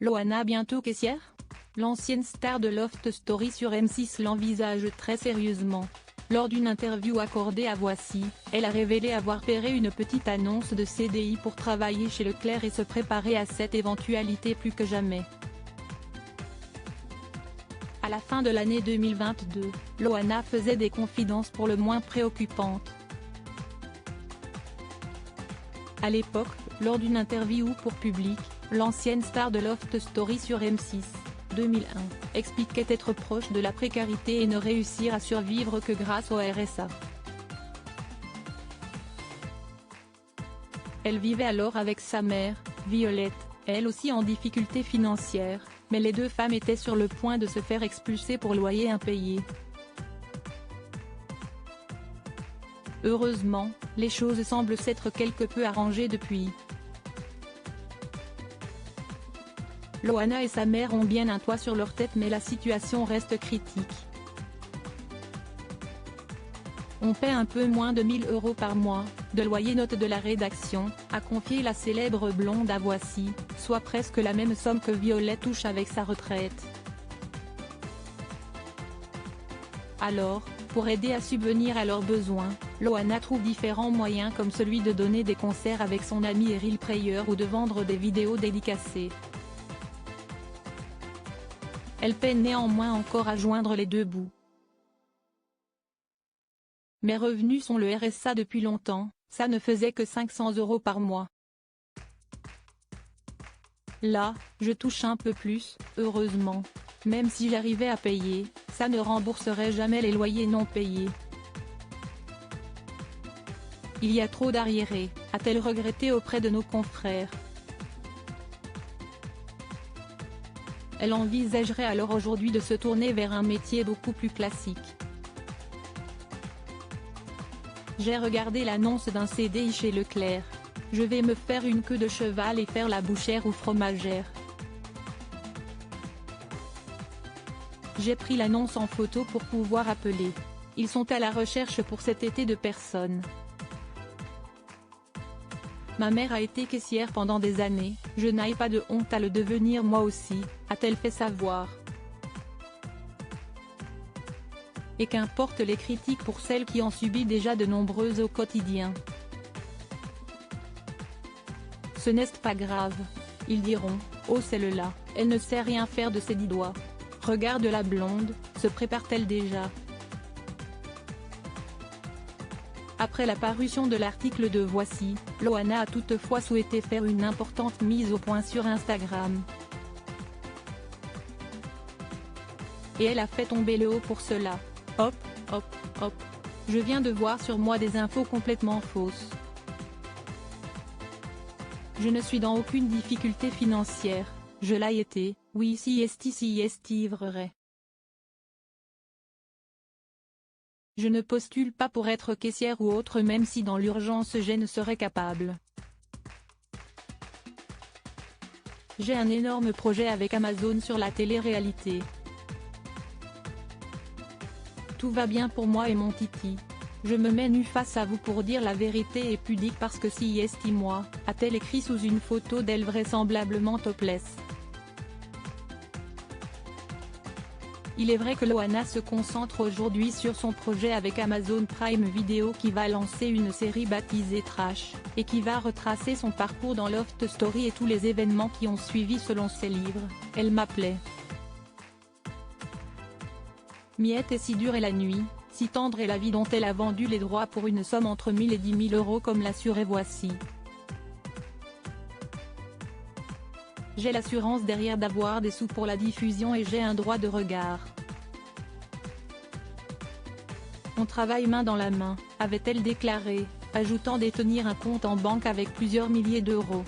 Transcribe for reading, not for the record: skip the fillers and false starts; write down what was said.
Loana bientôt caissière? L'ancienne star de Loft Story sur M6 l'envisage très sérieusement. Lors d'une interview accordée à Voici, elle a révélé avoir repéré une petite annonce de CDI pour travailler chez Leclerc et se préparer à cette éventualité plus que jamais. À la fin de l'année 2022, Loana faisait des confidences pour le moins préoccupantes. À l'époque, lors d'une interview pour Public, l'ancienne star de Loft Story sur M6, 2001, expliquait être proche de la précarité et ne réussir à survivre que grâce au RSA. Elle vivait alors avec sa mère, Violette, elle aussi en difficulté financière, mais les deux femmes étaient sur le point de se faire expulser pour loyer impayé. Heureusement, les choses semblent s'être quelque peu arrangées depuis. Loana et sa mère ont bien un toit sur leur tête mais la situation reste critique. On paie un peu moins de 1 000 € par mois, de loyer, note de la rédaction, a confié la célèbre blonde à Voici, soit presque la même somme que Violette touche avec sa retraite. Alors, pour aider à subvenir à leurs besoins, Loana trouve différents moyens comme celui de donner des concerts avec son ami Eril Prayer ou de vendre des vidéos dédicacées. Elle peine néanmoins encore à joindre les deux bouts. Mes revenus sont le RSA depuis longtemps, ça ne faisait que 500 € par mois. Là, je touche un peu plus, heureusement. Même si j'arrivais à payer, ça ne rembourserait jamais les loyers non payés. Il y a trop d'arriérés, a-t-elle regretté auprès de nos confrères. Elle envisagerait alors aujourd'hui de se tourner vers un métier beaucoup plus classique. J'ai regardé l'annonce d'un CDI chez Leclerc. Je vais me faire une queue de cheval et faire la bouchère ou fromagère. J'ai pris l'annonce en photo pour pouvoir appeler. Ils sont à la recherche pour cet été de personnes. Ma mère a été caissière pendant des années, je n'ai pas de honte à le devenir moi aussi, a-t-elle fait savoir. Et qu'importe les critiques pour celles qui en subissent déjà de nombreuses au quotidien. Ce n'est pas grave. Ils diront, oh celle-là, elle ne sait rien faire de ses 10 doigts. Regarde la blonde, se prépare-t-elle déjà? Après la parution de l'article de Voici, Loana a toutefois souhaité faire une importante mise au point sur Instagram. Et elle a fait tomber le haut pour cela. Hop, hop, hop. Je viens de voir sur moi des infos complètement fausses. Je ne suis dans aucune difficulté financière, je l'ai été, oui si est vrai. Je ne postule pas pour être caissière ou autre même si dans l'urgence je ne serais capable. J'ai un énorme projet avec Amazon sur la télé-réalité. Tout va bien pour moi et mon titi. Je me mets nue face à vous pour dire la vérité et pudique parce que si est moi, a-t-elle écrit sous une photo d'elle vraisemblablement topless. Il est vrai que Loana se concentre aujourd'hui sur son projet avec Amazon Prime Video qui va lancer une série baptisée Trash, et qui va retracer son parcours dans Loft Story et tous les événements qui ont suivi selon ses livres, Elle m'appelait. Miette et si dure est la nuit, si tendre est la vie dont elle a vendu les droits pour une somme entre 1 000 et 10 000 € comme l'assurait Voici. J'ai l'assurance derrière d'avoir des sous pour la diffusion et j'ai un droit de regard. On travaille main dans la main, avait-elle déclaré, ajoutant détenir un compte en banque avec plusieurs milliers d'euros.